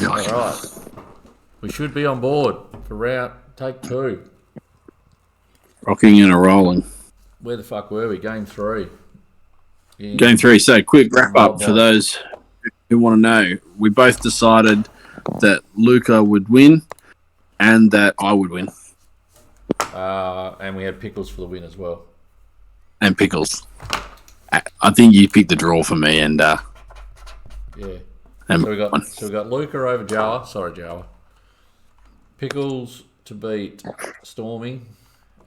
All right. We should be on board for take 2. Rocking and a rolling. Where the fuck were we? Game 3. Game 3. So, quick wrap up for those who want to know. We both decided that Luca would win and that I would win. And we had Pickles for the win as well. And Pickles. I think you picked the draw for me and yeah. So we got Luca over Jawa. Sorry, Jawa. Pickles to beat Stormy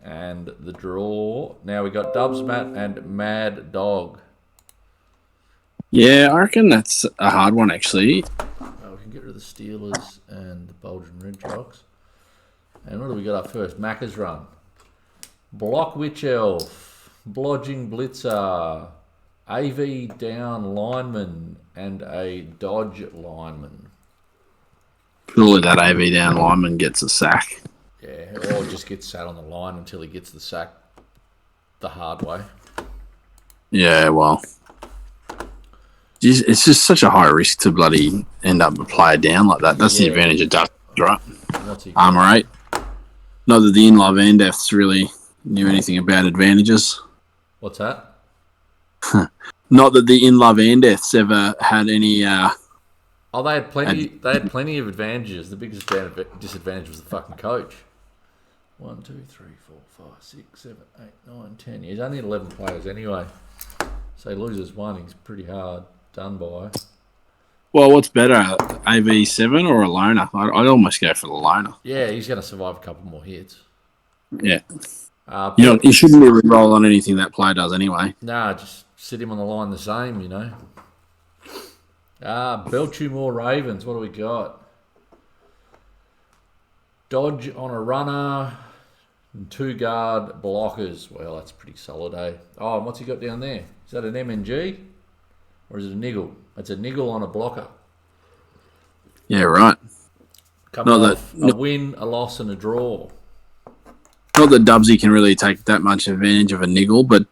and the draw. Now we got Dubs, Matt, and Mad Dog. Yeah, I reckon that's a hard one actually. We can get rid of the Steelers and the Bulgin Red Jocks. And what do we got up first? Macca's Run. Block Witch Elf. Blodging Blitzer. AV down lineman and a dodge lineman. Surely that AV down lineman gets a sack. Yeah, or just gets sat on the line until he gets the sack the hard way. Yeah, well, it's just such a high risk to bloody end up a player down like that. That's the advantage of Dutch, right? Armour 8. Not that the in-love and deaths really knew anything about advantages. What's that? Not that the in-love and deaths ever had any... they had plenty. They had plenty of advantages. The biggest disadvantage was the fucking coach. 1, 2, 3, 4, 5, 6, 7, 8, 9, 10. He's only 11 players anyway. So he loses 1. He's pretty hard done by. Well, what's better, AV7 or a loner? I'd almost go for the loner. Yeah, he's going to survive a couple more hits. Yeah. You shouldn't really roll on anything that player does anyway. Nah, just sit him on the line the same, you know. Belchumore Ravens, what do we got? Dodge on a runner, and 2 guard blockers. Well, that's pretty solid, eh? Oh, and what's he got down there? Is that an MNG? Or is it a niggle? It's a niggle on a blocker. Yeah, right. A win, a loss, and a draw. Not that Dubsy can really take that much advantage of a niggle, but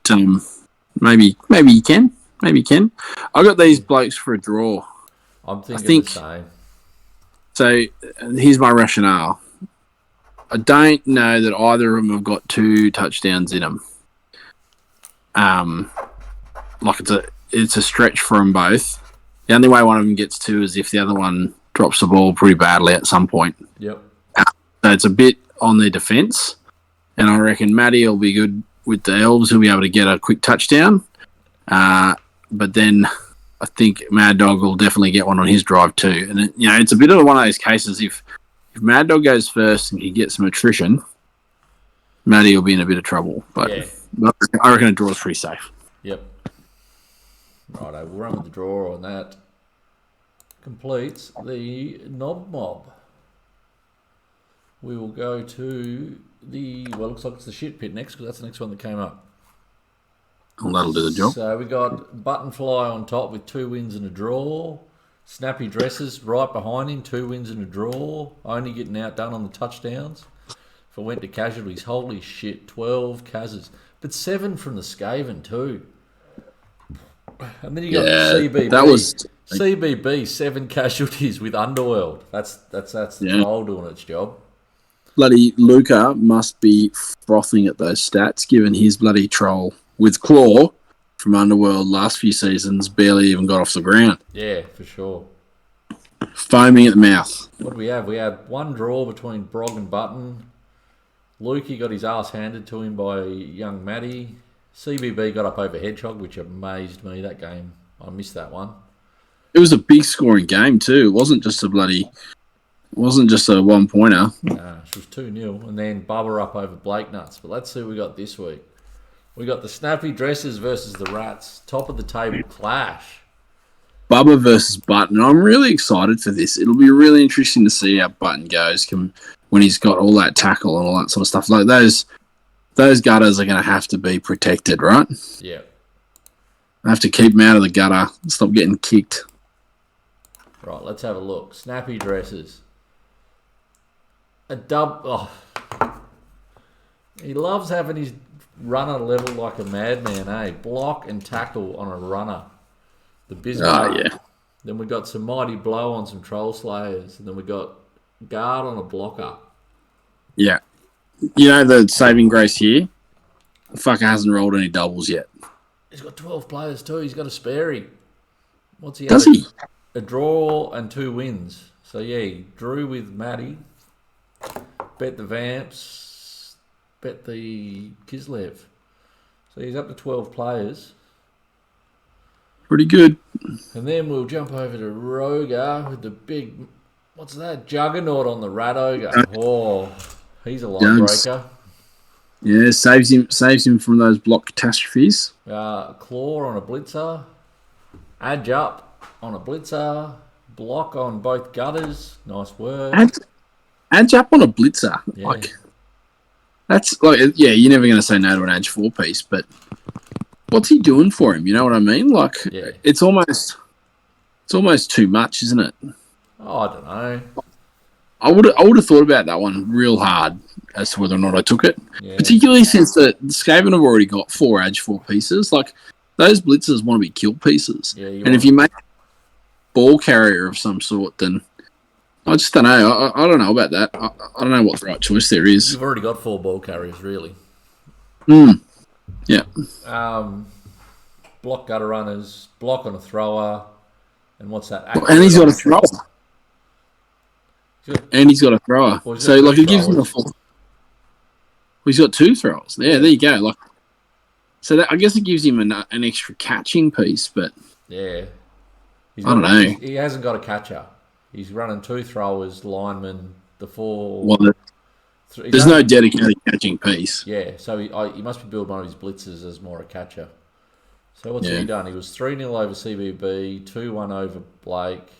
maybe he can. Maybe he can. I got these blokes for a draw. I think the same. So here's my rationale. I don't know that either of them have got 2 touchdowns in them. Like it's a stretch for them both. The only way one of them gets 2 is if the other one drops the ball pretty badly at some point. Yep. So it's a bit on their defence, and I reckon Matty will be good with the Elves. He'll be able to get a quick touchdown. But then I think Mad Dog will definitely get one on his drive too. And it's a bit of one of those cases. If Mad Dog goes first and he gets some attrition, Matty will be in a bit of trouble. But I reckon a draw is pretty safe. Yep. Righto, we'll run with the draw on that. Completes the Knob Mob. We will go to looks like it's the Shit Pit next, because that's the next one that came up. Well, that'll do the job. So we got Buttonfly on top with 2 wins and a draw. Snappy Dresses right behind him, 2 wins and a draw. Only getting outdone on the touchdowns. If I went to casualties, holy shit, 12 Kazas. But 7 from the Skaven too. And then you got CBB. That was CBB, 7 casualties with Underworld. That's the troll doing its job. Bloody Luca must be frothing at those stats, given his bloody troll with Claw from Underworld last few seasons barely even got off the ground. Yeah, for sure. Foaming at the mouth. What do we have? We had 1 draw between Brog and Button. Lukey got his ass handed to him by young Matty. CBB got up over Hedgehog, which amazed me, that game. I missed that one. It was a big scoring game too. It wasn't just a 1-pointer. Nah, it was 2-0. And then Bubba up over Blake Nuts. But let's see what we got this week. We got the Snappy Dresses versus the Rats. Top of the table clash. Bubba versus Button. I'm really excited for this. It'll be really interesting to see how Button goes when he's got all that tackle and all that sort of stuff. Like those gutters are going to have to be protected, right? Yeah. I have to keep them out of the gutter and stop getting kicked. Right, let's have a look. Snappy Dresses. He loves having his runner level like a madman, eh? Block and tackle on a runner. The Bismarck. Oh, yeah. Then we got some Mighty Blow on some Troll Slayers. And then we got Guard on a blocker. Yeah. You know the saving grace here? The fucker hasn't rolled any doubles yet. He's got 12 players too. He's got a sparey. What's he? Does he? A draw and 2 wins. So yeah, he drew with Matty. Bet the Vamps. Bet the Kislev. So he's up to 12 players. Pretty good. And then we'll jump over to Roger with the big, what's that? Juggernaut on the Rat Ogre. Oh, he's a line breaker. Yeah, saves him from those block catastrophes. Claw on a blitzer. Edge up on a blitzer. Block on both gutters. Nice work. Edge up on a blitzer. Yeah. You're never going to say no to an edge 4-piece, but what's he doing for him? You know what I mean? It's almost too much, isn't it? Oh, I don't know. I would have thought about that one real hard as to whether or not I took it. Yeah. Particularly since the Skaven have already got 4 edge 4 pieces. Like, those blitzers want to be kill pieces. Yeah, if you make a ball carrier of some sort, then I just don't know. I don't know about that. I don't know what the right choice there is. You've already got 4 ball carriers, really. Yeah. Block gutter runners, block on a thrower, and what's that? And he's got a thrower. And he's got a thrower. So, it gives him a full. He's got 2 throwers. Yeah, there you go. I guess it gives him an extra catching piece, but yeah, I don't know. He hasn't got a catcher. He's running 2 throwers, linemen, the 4. Well, there's no dedicated catching piece. Yeah, so he must be building one of his blitzers as more a catcher. So what's he done? He was 3-0 over CBB, 2-1 over Blake,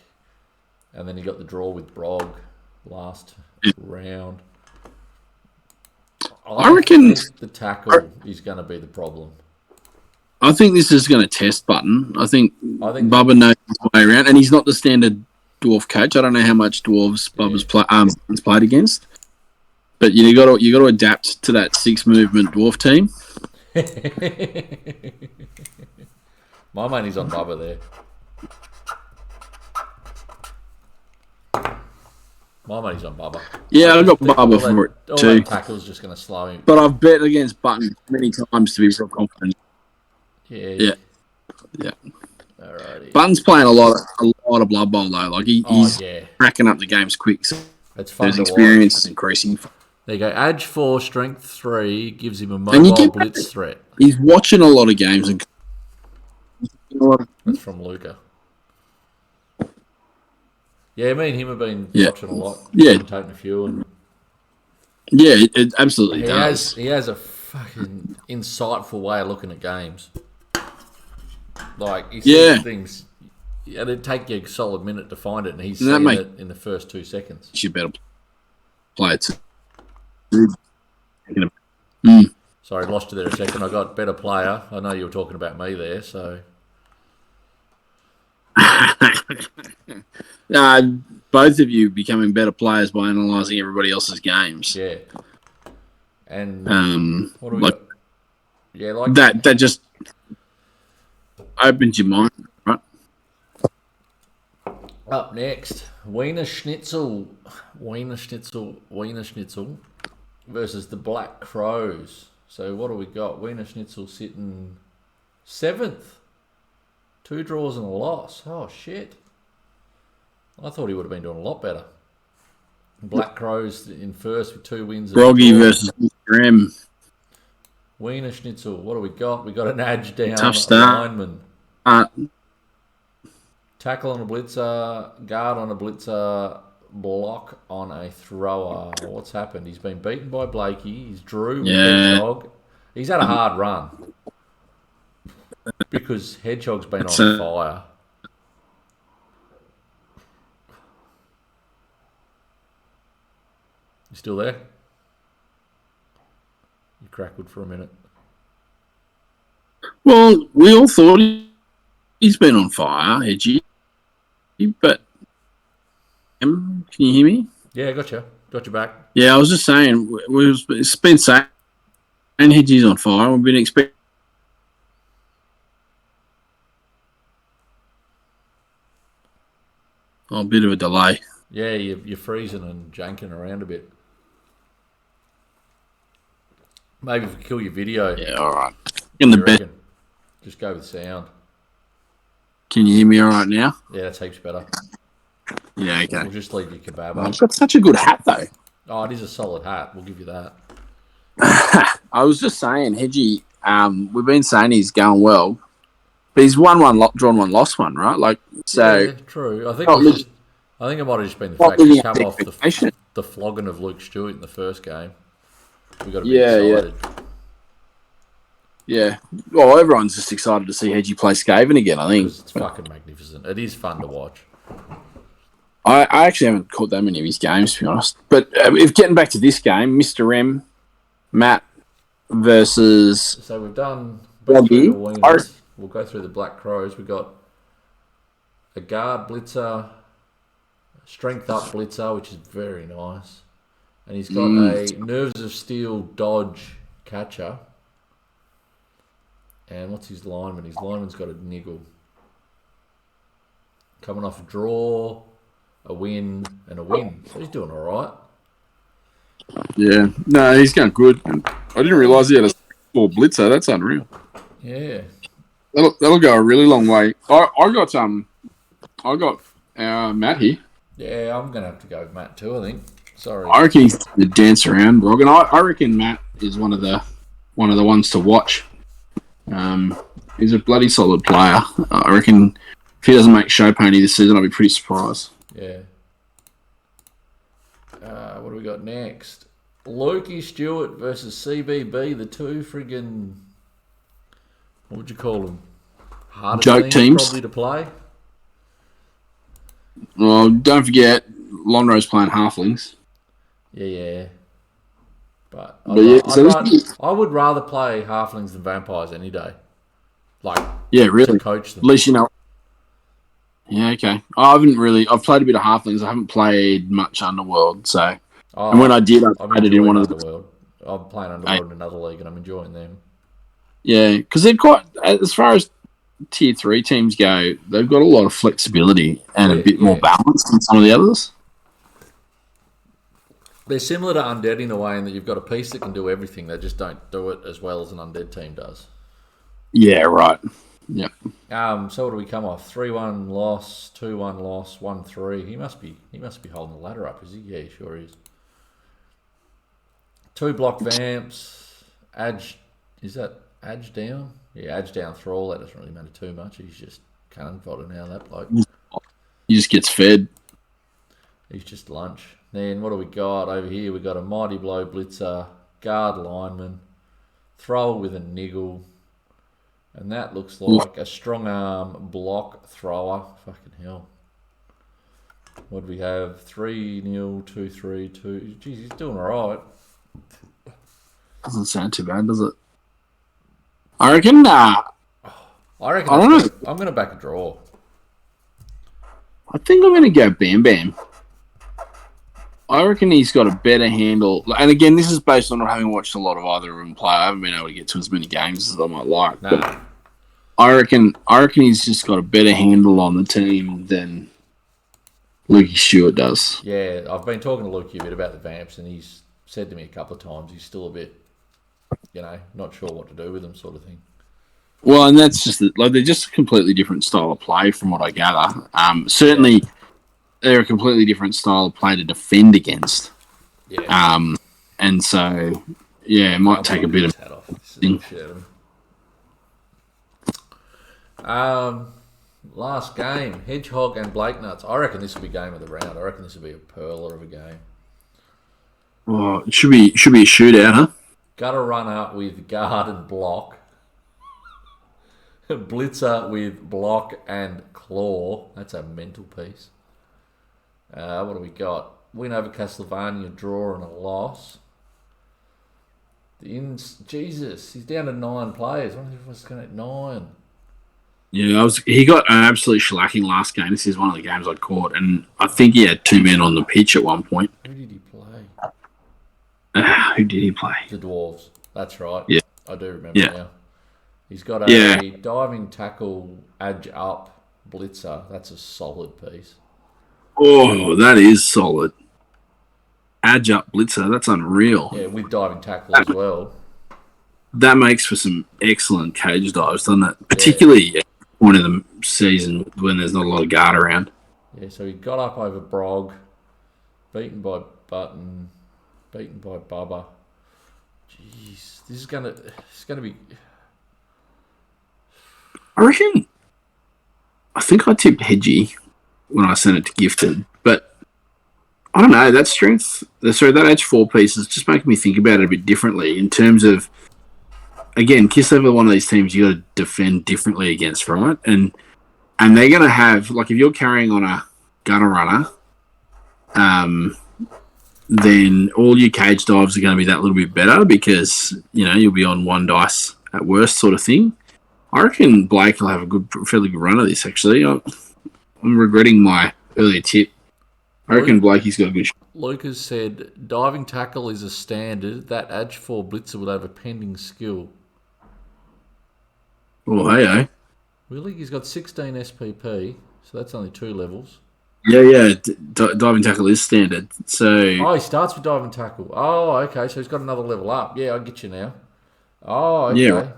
and then he got the draw with Brog last round. I reckon the tackle is going to be the problem. I think this is going to test Button. I think Bubba knows his way around, and he's not the standard dwarf coach. I don't know how much dwarves Bubba's played against, but you got to adapt to that 6 movement dwarf team. My money's on Bubba there. My money's on Bubba. Yeah, I got Bubba for it too. All that tackle's just going to slow him. But I've bet against Button many times to be real confident. Yeah. Alrighty. Button's playing a lot of Blood Bowl though. He's racking up the games quick. So it's fun. His experience is increasing. There you go. Edge 4, strength 3 gives him a mobile blitz threat. He's watching a lot of games and. That's from Luca. Yeah, me and him have been watching a lot. Yeah. Taking a few. And it absolutely does. He has a fucking insightful way of looking at games. He sees things. It'd take you a solid minute to find it, and he's seeing it in the first 2 seconds. You better play it. Sorry, lost you there a second. I got better player. I know you were talking about me there, so... both of you becoming better players by analysing everybody else's games. Yeah. And what do we like got? Yeah, that just opens your mind, right? Up next, Wiener Schnitzel versus the Black Crows. So what do we got? Wiener Schnitzel sitting 7th. 2 draws and a loss. Oh, shit. I thought he would have been doing a lot better. Black Crows in first with 2 wins. Groggy versus Graham. Wiener Schnitzel, what do we got? We got an edge down. Tough start. Lineman. Tackle on a blitzer, guard on a blitzer, block on a thrower. What's happened? He's been beaten by Blakey. He's drew with Hedgehog. He's had a hard run because Hedgehog's been on fire. You still there? You crackled for a minute. Well, we all thought he's been on fire, Hedgie. But can you hear me? Yeah, gotcha. Got you back. Yeah, I was just saying, it's been saying Hedgie's on fire. We've been expecting. Oh, a bit of a delay. Yeah, you're freezing and janking around a bit. Maybe if we kill your video. Yeah, all right. In the bed. Just go with sound. Can you hear me all right now? Yeah, that's heaps better. Yeah, okay. We'll just leave your kebab I've got such a good hat, though. Oh, it is a solid hat. We'll give you that. I was just saying, Hedgie, we've been saying he's going well. But he's won one, drawn one, lost one, right? Like, so. Yeah, true. I think it might have just been the fact he's come off the flogging of Luke Stewart in the first game. We got to be excited. Yeah. Well, everyone's just excited to see Hedgie play Skaven again, I think. It's fucking magnificent. It is fun to watch. I actually haven't caught that many of his games, to be honest. But if getting back to this game, Mr. M, Matt versus... So we've done... Bobby. We'll go through the Black Crows. We've got a guard blitzer, strength up blitzer, which is very nice. And he's got a Nerves of Steel dodge catcher. And what's his lineman? His lineman's got a niggle. Coming off a draw, a win, and a win. So he's doing all right. Yeah. No, he's going good. I didn't realise he had a 4 blitzer. That's unreal. Yeah. That'll go a really long way. I got Matt here. Yeah, I'm gonna have to go with Matt too. I think. Sorry. I reckon he's the dance around, Rog, and I reckon Matt is one of the ones to watch. He's a bloody solid player. I reckon if he doesn't make show pony this season, I'll be pretty surprised. Yeah. What do we got next? Lukey Stewart versus CBB. The two friggin' what would you call them? Hardest joke teams probably to play. Well, don't forget, Lonro's playing halflings. Yeah. But I would rather play halflings than vampires any day. Really. To coach them. At least you know. Yeah, okay. I've played a bit of halflings. I haven't played much Underworld, so. And when I did, I played it in one of the. Underworld. I'm playing Underworld in another league, and I'm enjoying them. Yeah, because they're quite, as far as tier 3 teams go, they've got a lot of flexibility and a bit more balance than some of the others. They're similar to Undead in a way in that you've got a piece that can do everything. They just don't do it as well as an Undead team does. Yeah, right. Yep. So what do we come off? 3-1 loss, 2-1 loss, 1-3. He must be holding the ladder up, is he? Yeah, he sure is. 2 block vamps. Is that Adge down? Yeah, Adge down Thrall. That doesn't really matter too much. He's just cannon fodder now, that bloke. He just gets fed. He's just lunch. Then what do we got over here? We got a Mighty Blow Blitzer, guard lineman, thrower with a niggle, and that looks like a strong arm block thrower. Fucking hell. What do we have? 3-0, 2-3, 2. Jeez, he's doing all right. Doesn't sound too bad, does it? I reckon. I don't know. I'm going to back a draw. I think I'm going to go Bam Bam. I reckon he's got a better handle. And again, this is based on not having watched a lot of either of them play. I haven't been able to get to as many games as I might like. Nah. But I reckon he's just got a better handle on the team than Lukey Stewart does. Yeah, I've been talking to Lukey a bit about the Vamps, and he's said to me a couple of times he's still a bit, not sure what to do with them, sort of thing. Well, and that's just they're just a completely different style of play from what I gather. Certainly, they're a completely different style of play to defend against. Yeah. And so, it might take a bit of. Hat off. Last game, Hedgehog and Blake Nuts. I reckon this will be game of the round. I reckon this will be a pearler of a game. Well, it should be a shootout, huh? Gutter runner with guard and block. Blitzer with block and claw. That's a mental piece. What do we got? Win over Castlevania, draw and a loss. Jesus, he's down to 9 players. I wonder if it's going at 9. Yeah, he got an absolute shellacking last game. This is one of the games I caught, and I think he had 2 men on the pitch at one point. Who did he play? Who did he play? The Dwarves. That's right. Yeah. I do remember now. He's got a diving tackle, edge up, blitzer. That's a solid piece. Oh, that is solid. Edge up blitzer. That's unreal. Yeah, with diving tackle as well. That makes for some excellent cage dives, doesn't it? Particularly at the point of the season when there's not a lot of guard around. Yeah, so he got up over Brog, beaten by Button, beaten by Bubba. Jeez, this is gonna be. I reckon. I think I tipped Hedgie when I sent it to Gifted, but I don't know. That strength, sorry, that H4 piece is just making me think about it a bit differently in terms of, again, Kislev are one of these teams you got to defend differently against, right? And they're going to have, like, if you're carrying on a gutter runner, then all your cage dives are going to be that little bit better because, you'll be on one dice at worst sort of thing. I reckon Blake will have a fairly good run of this, actually. I'm regretting my earlier tip. I reckon Blakey's got a good shot. Lucas said, diving tackle is a standard. That Edge 4 blitzer would have a pending skill. Oh, hey. Really? He's got 16 SPP, so that's only 2 levels. Yeah. Diving tackle is standard. So. Oh, he starts with diving tackle. Oh, okay. So he's got another level up. Yeah, I get you now. Oh, okay. Yeah.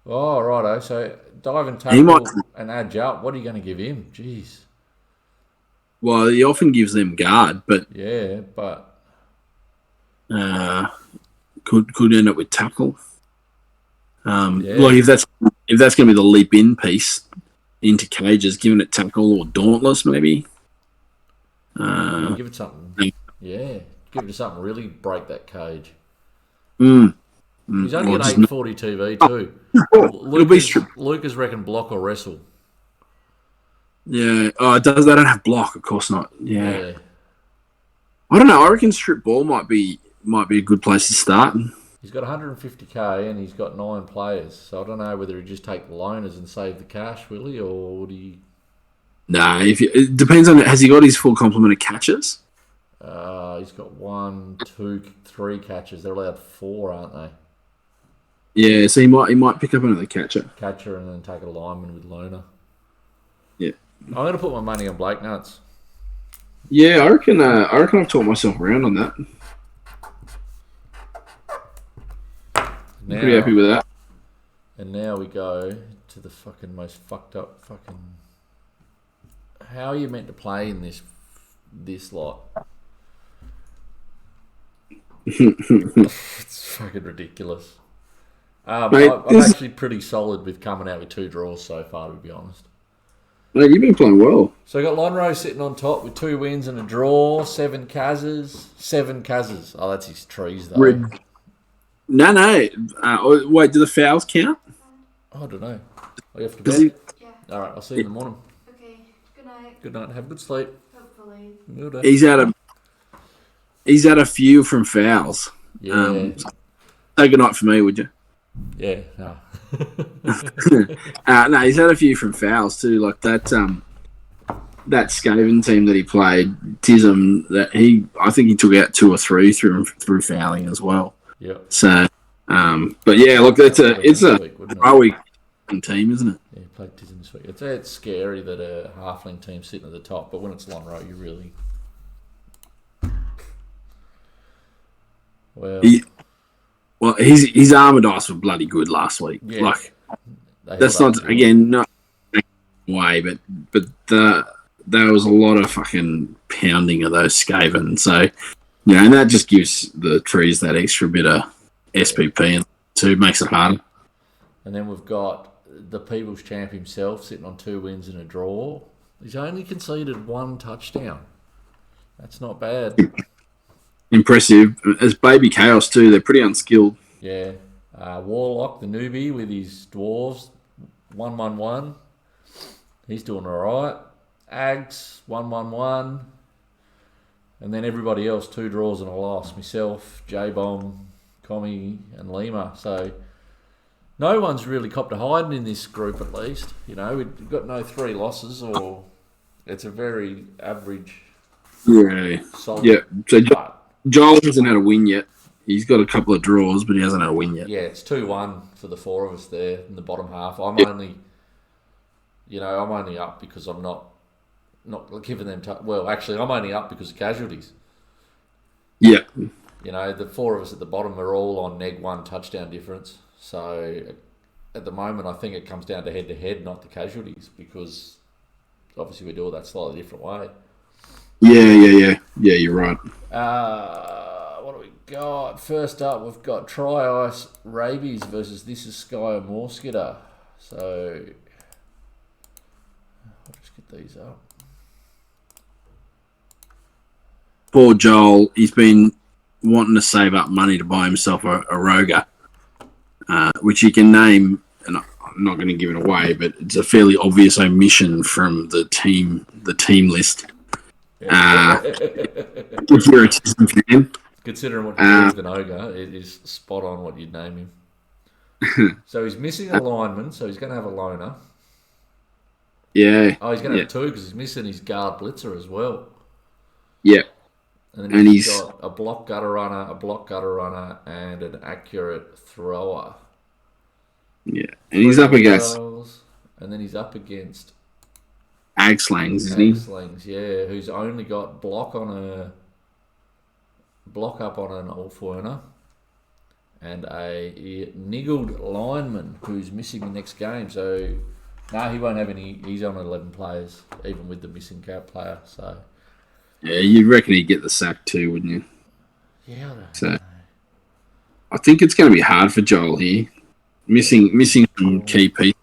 Oh, righto. So diving tackle and edge up. What are you going to give him? Jeez. Well, he often gives them guard, but yeah, but could end up with tackle. Like if that's going to be the leap in piece into cages, giving it tackle or dauntless maybe. Give it something. Yeah, give it something. Really break that cage. He's only an 840 TV too. Lucas reckon block or wrestle. Yeah. Oh, they don't have block. Of course not. Yeah. I don't know. I reckon strip ball might be a good place to start. He's got 150k and he's got 9 players. So I don't know whether he just take the loaners and save the cash, will he, or would he? No. It depends on. Has he got his full complement of catches? He's got 1, 2, 3 catches. They're allowed 4, aren't they? Yeah. So he might pick up another catcher. Catcher and then take a lineman with loaner. Yeah. I'm going to put my money on Blake Nuts. Yeah, I reckon I've taught myself around on that. Now, pretty happy with that. And now we go to the fucking most fucked up fucking... How are you meant to play in this lot? It's fucking ridiculous. Mate, I'm actually pretty solid with coming out with 2 draws so far, to be honest. Mate, you've been playing well. So I got Lonro sitting on top with 2 wins and a draw, 7 Kazas. Oh, that's his trees though. No. Wait, do the fouls count? Oh, I don't know. You have to bet. Yeah. All right, I'll see you in the morning. Okay. Good night. Good night. Have a good sleep. Hopefully. Good day. He's had a few from fouls. Yeah. Say good night for me, would you? Yeah. No. No, he's had a few from fouls too, like that Skaven team that he played, Tism, I think he took out 2 or 3 through fouling as well. Yeah. So, but yeah, look, it's a week team, isn't it? Yeah, he played Tism this week. It's scary that a halfling team's sitting at the top, but when it's Lonro, you really. Well, his armor dice were bloody good last week. Yeah. Like that's not again not way, but there was a lot of fucking pounding of those Skaven. So and that just gives the trees that extra bit of SPP and too makes it harder. And then we've got the People's Champ himself sitting on 2 wins and a draw. He's only conceded 1 touchdown. That's not bad. Impressive. As Baby Chaos too, they're pretty unskilled. Yeah. Warlock, the newbie with his dwarves, 1-1-1. He's doing all right. Ags, 1-1-1. And then everybody else, 2 draws and a loss. Myself, J-Bomb, Commie, and Lima. So no one's really copped a hiding in this group at least. We've got no 3 losses, or it's a very average. Yeah. Solid. Yeah. So Joel hasn't had a win yet. He's got a couple of draws, but he hasn't had a win yet. Yeah, it's 2-1 for the 4 of us there in the bottom half. I'm only up because I'm not not giving them. Well, actually, I'm only up because of casualties. Yeah. You know, the four of us at the bottom are all on neg 1 touchdown difference. So at the moment, I think it comes down to head, not the casualties, because obviously we do all that slightly different way. Yeah, you're right. What do we got? First up, we've got Try Ice Rabies versus This Is Sky or Morskitter. So I'll just get these up. Poor Joel, he's been wanting to save up money to buy himself a Roga, which he can name, and I'm not going to give it away, but it's a fairly obvious omission from the team list. If you're a Tism fan. Considering what you do with an ogre, it is spot on what you'd name him. So he's missing a lineman, so he's going to have a loner. Yeah. Oh, he's going to have two because he's missing his guard blitzer as well. Yeah. And then he's got a block gutter runner, and an accurate thrower. Yeah. And he's up against... And then he's up against... Agslangs, isn't he? Agslangs, yeah, who's only got block up on an all-fourner, and a niggled lineman who's missing the next game. So, he won't have any. He's on 11 players, even with the missing cap player. So, yeah, you'd reckon he'd get the sack too, wouldn't you? Yeah. I think it's going to be hard for Joel here, missing some key pieces.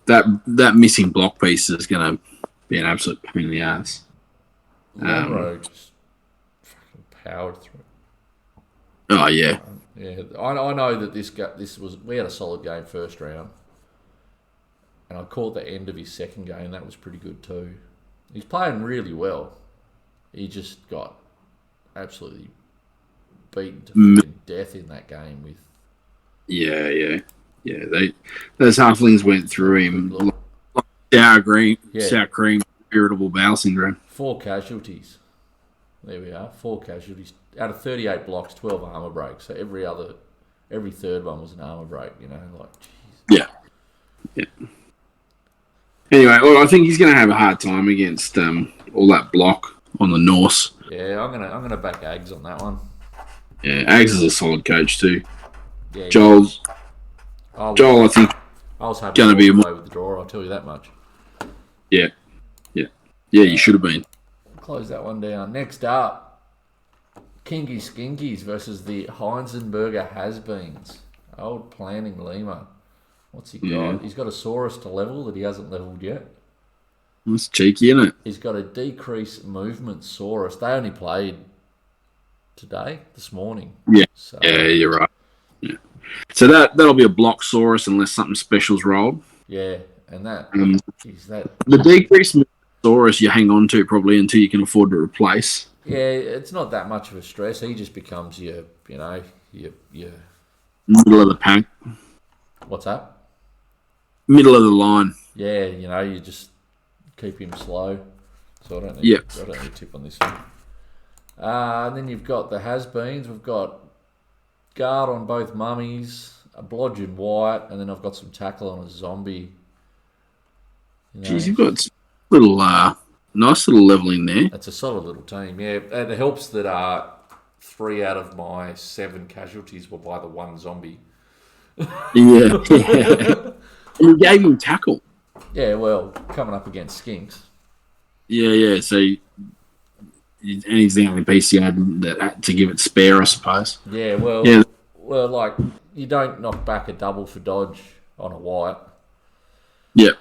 That missing block piece is going to be an absolute pain in the ass. Road just fucking powered through. Oh yeah. Yeah, I know that we had a solid game first round, and I caught the end of his second game. That was pretty good too. He's playing really well. He just got absolutely beaten to death in that game with. Yeah. Those halflings went through him. Sour cream, irritable bowel syndrome. 4 casualties. There we are. 4 casualties out of 38 blocks, 12 armor breaks. So every third one was an armor break. You know, like jeez. Yeah. Anyway, well, I think he's going to have a hard time against all that block on the Norse. Yeah, I'm gonna back Ags on that one. Yeah, Ags is a solid coach too. Yeah, Joel, I think I was hoping going to be away with the draw. I'll tell you that much. Yeah. You should have been. Close that one down. Next up, Kinky Skinkies versus the Heinzenberger Has-Beens. Old planning Lima. What's he got? Yeah. He's got a Saurus to level that he hasn't leveled yet. That's cheeky, isn't it? He's got a decrease movement Saurus. They only played this morning. Yeah, so, yeah, you're right. Yeah. So that'll be a block Saurus unless something special's rolled. Yeah, and that is that. The decrease Saurus you hang on to probably until you can afford to replace. Yeah, it's not that much of a stress. He just becomes your middle of the pack. What's that? Middle of the line. Yeah, you just keep him slow. So I don't need a tip on this one. And then you've got the has-beens. We've got guard on both mummies, a blodging white, and then I've got some tackle on a zombie. Jeez, you've got little nice little leveling there. It's a solid little team, yeah. And it helps that 3 out of my 7 casualties were by the one zombie. Yeah. And you gave him tackle. Yeah, well, coming up against skinks. Yeah. So, and he's the only piece you had to give it spare, I suppose. Yeah, well, like you don't knock back a double for dodge on a white. Yeah.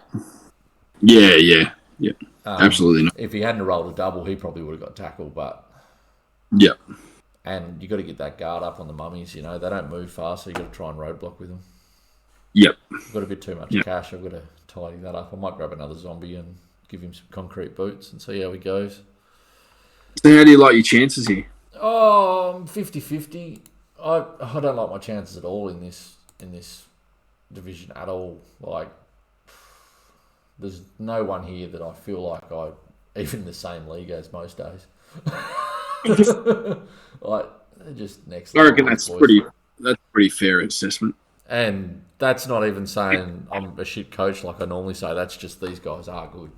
Absolutely not. If he hadn't rolled a double, he probably would have got tackled, but... Yeah. And you got to get that guard up on the mummies, they don't move fast, so you got to try and roadblock with them. Yep. I've got a bit too much cash, I've got to tidy that up. I might grab another zombie and give him some concrete boots and see how he goes. So how do you like your chances here? 50-50. I don't like my chances at all in this division at all. Like, there's no one here that I feel like I even in the same league as most days. Like, they're just next. I reckon that's pretty fair assessment. And that's not even saying I'm a shit coach like I normally say. That's just these guys are good.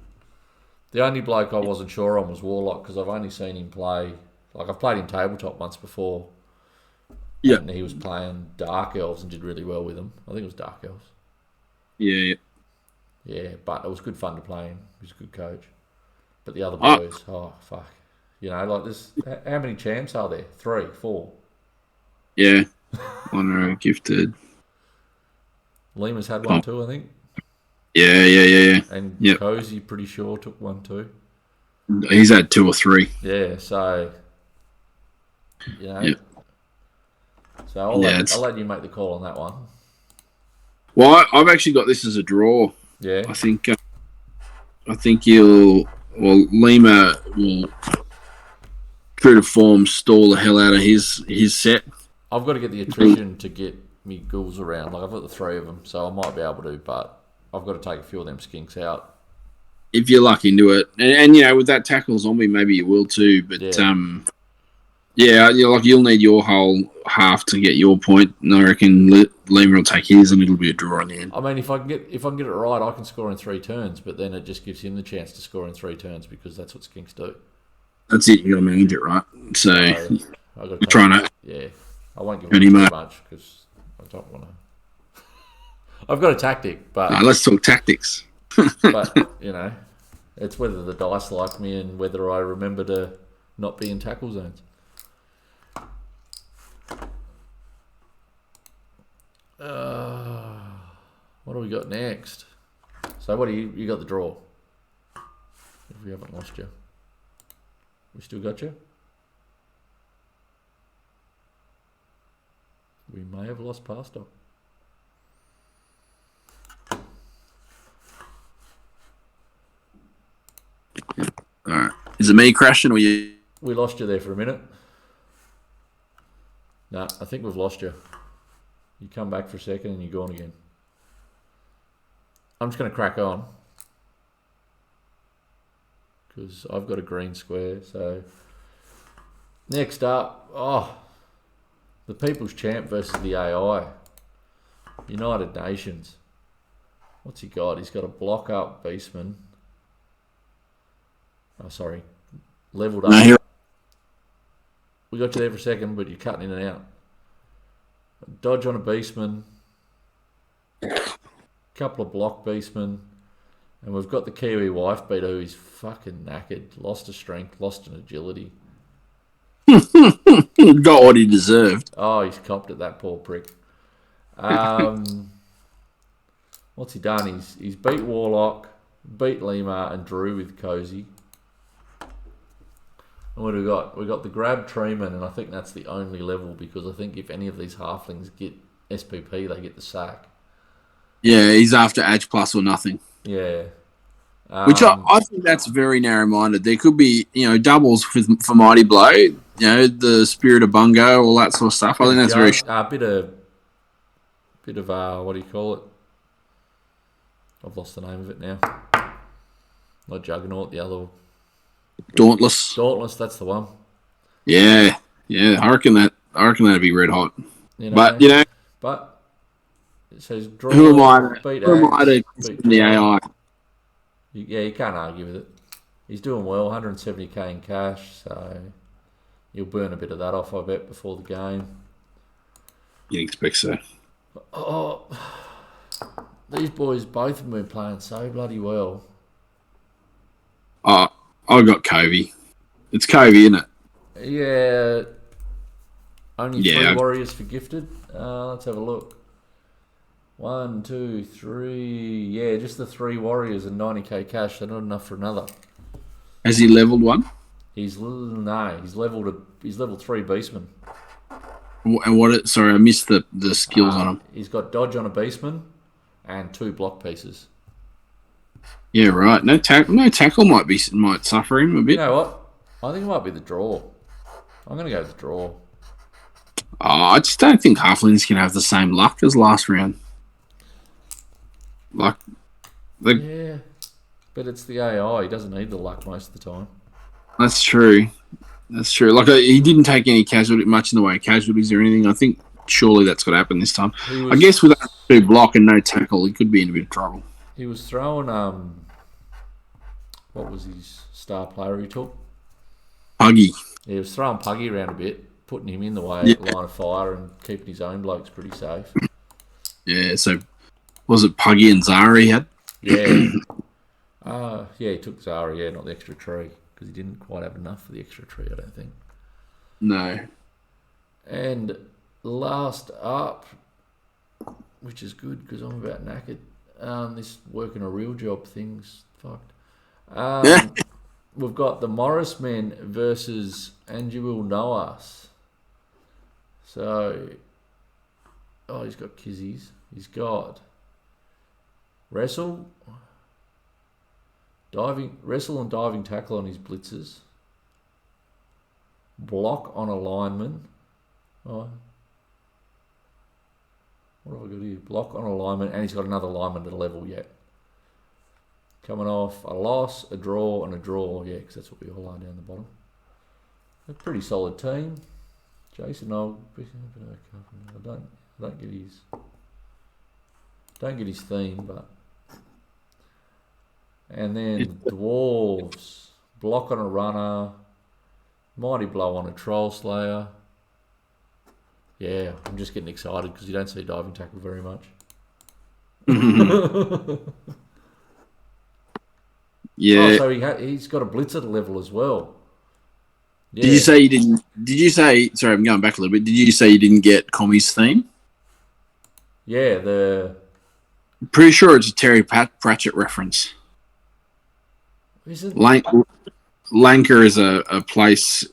The only bloke I wasn't sure on was Warlock because I've only seen him play. Like, I've played him tabletop once before. Yeah. And he was playing Dark Elves and did really well with them. I think it was Dark Elves. Yeah. Yeah, but it was good fun to play him. He was a good coach. But the other boys, fuck. You know, like this. How many champs are there? 3, 4. Yeah. Honor gifted. Lima's had one too, I think. Yeah. And Yep. Cozy, pretty sure, took one too. He's had 2 or 3. Yeah, so, you know. Yep. So I'll let you make the call on that one. Well, I've actually got this as a draw. Yeah. I think Lima will, true to form, stall the hell out of his set. I've got to get the attrition to get me ghouls around. Like, I've got the 3 of them, so I might be able to, but I've got to take a few of them skinks out. If you're lucky into it. And you know, with that tackle zombie, maybe you will too. But, you'll need your whole half to get your point. And I reckon Lima will take his and it'll be a draw in the end. I mean, if I can get it right, I can score in 3 turns, but then it just gives him the chance to score in 3 turns because that's what skinks do. That's it. You got to manage it, right? So, you're trying to... Yeah. I won't give him too much because I don't want to... I've got a tactic, but... let's talk tactics. But, you know, it's whether the dice like me and whether I remember to not be in tackle zones. What do we got next? So what do you got the draw? If we haven't lost you. We still got you? We may have lost Passdog. Alright. Is it me crashing or you? We lost you there for a minute. Nah, I think we've lost you. You come back for a second and you're gone again. I'm just going to crack on. Because I've got a green square. So, next up, the People's Champ versus the AI. United Nations. What's he got? He's got a block up Beastman. Oh, sorry. Leveled up. No, We got you there for a second, but you're cutting in and out. Dodge on a Beastman. Couple of block Beastmen. And we've got the Kiwi wife beater who's fucking knackered. Lost a strength, lost an agility. got what he deserved. Oh, he's copped it, that poor prick. What's he done? He's beat Warlock, beat Lima and Drew with Cozy. And what do we got? We got the Grab Treeman, and I think that's the only level because I think if any of these halflings get SPP, they get the sack. Yeah, he's after Edge Plus or nothing. Yeah. Which I think that's very narrow-minded. There could be, doubles for Mighty Blow, the Spirit of Bungo, all that sort of stuff. I think that's very... bit of what do you call it? I've lost the name of it now. Not Juggernaut, the other one. Dauntless. Dauntless, that's the one. Yeah. I reckon that'd be red hot. But it says draw. Who am I? Beat Who am I to beat the AI? You can't argue with it. He's doing well, 170k in cash, so you'll burn a bit of that off, I bet, before the game. You expect so? Oh, these boys, both of them, been playing so bloody well. I got Covey. It's Covey, isn't it? Yeah. Only 3 warriors for gifted. Let's have a look. 1, 2, 3. Yeah, just the 3 warriors and 90k cash. They're not enough for another. Has he leveled one? He's level 3 beastman. And sorry, I missed the skills on him. He's got dodge on a beastman and 2 block pieces. Yeah, right. No tackle might suffer him a bit. You know what? I think it might be the draw. I'm going to go with the draw. I just don't think halflings can have the same luck as last round. Yeah, but it's the AI. He doesn't need the luck most of the time. That's true. Like he didn't take any much in the way of casualties or anything. I think surely that's got to happen this time. He was, I guess with that 2 block and no tackle, he could be in a bit of trouble. he was throwing, what was his star player he took? Puggy. Yeah, he was throwing Puggy around a bit, putting him in the way Yeah. at line of fire and keeping his own blokes pretty safe. Yeah, so was it Puggy and Zara he had? Yeah. Yeah, he took Zara, yeah, not the extra tree, because he didn't quite have enough for the extra tree, I don't think. No. And last up, which is good because I'm about knackered, this working a real job thing's fucked. We've got the Morris men versus And You Will Know Us. So, he's got kizzies. He's got wrestle and diving tackle on his blitzers. Block on a lineman. Oh, what have I got here? Block on a lineman, and he's got another lineman to level yet. Coming off a loss, a draw, and a draw. Yeah, because that's what we all are down the bottom. A pretty solid team. Jason, I don't get his theme, but. And then Dwarves, block on a runner, mighty blow on a troll slayer. Yeah, I'm just getting excited because you don't see diving tackle very much. Yeah. Oh, so he's got a blitzer to level as well. Yeah. Did you say you didn't? Did you say? Sorry, I'm going back a little bit. Did you say you didn't get Commie's theme? Yeah, Pretty sure it's a Terry Pratchett reference. is it? Lanker is a place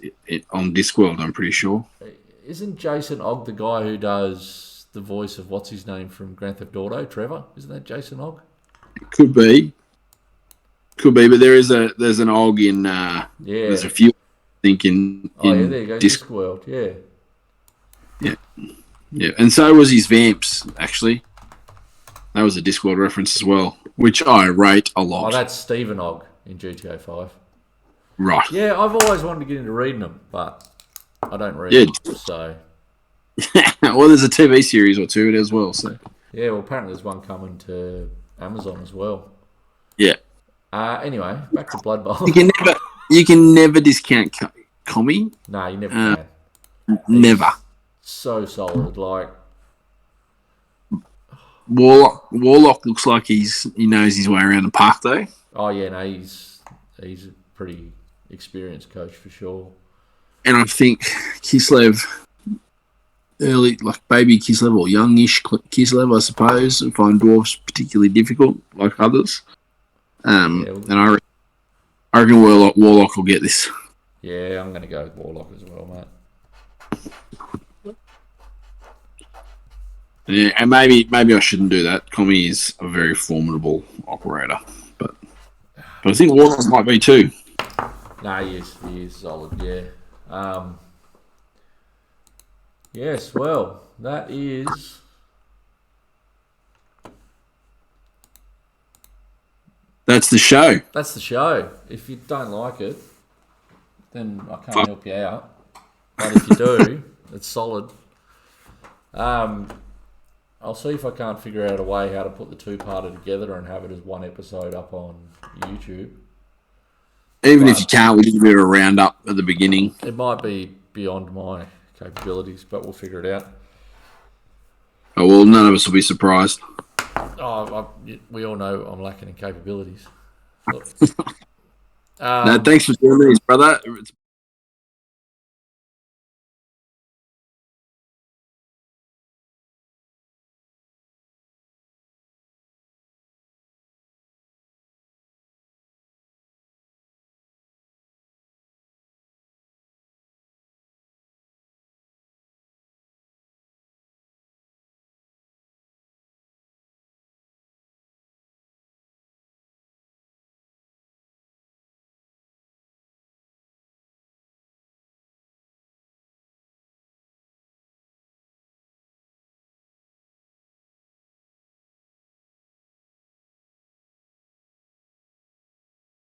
on Discworld, I'm pretty sure. Isn't Jason Ogg the guy who does the voice of what's his name from Grand Theft Auto? Trevor, isn't that Jason Ogg? Could be, but there's an Og in. Yeah. There's a few. I think in. Oh yeah, there you go. Discworld, yeah. Yeah, and so was his Vamps actually. That was a Discworld reference as well, which I rate a lot. Oh, that's Stephen Ogg in GTA 5. Right. Yeah, I've always wanted to get into reading them, but I don't read them, so. Well, there's a TV series or two as well, so. Yeah, well, apparently there's one coming to Amazon as well. Yeah. Anyway, back to Blood Bowl. You can never discount Commie. No, you never can. Never. So solid, like. Warlock looks like he knows his way around the park though. Oh yeah, no, he's a pretty experienced coach for sure. And I think Kislev, early like baby Kislev or youngish Kislev, I suppose, find dwarves particularly difficult, like others. And I reckon Warlock will get this. Yeah, I'm going to go with Warlock as well, mate. Yeah, and maybe I shouldn't do that. Commie is a very formidable operator, but I think Warlock might be too. No, he is solid. Yeah. Yes. Well, that is. That's the show. That's the show. If you don't like it, then I can't help you out. But if you do, it's solid. I'll see if I can't figure out a way how to put the two-parter together and have it as one episode up on YouTube. Even if you can't, we can do a roundup at the beginning. It might be beyond my capabilities, but we'll figure it out. Oh, well, none of us will be surprised. We all know I'm lacking in capabilities. Look. No, thanks for doing these, brother. It's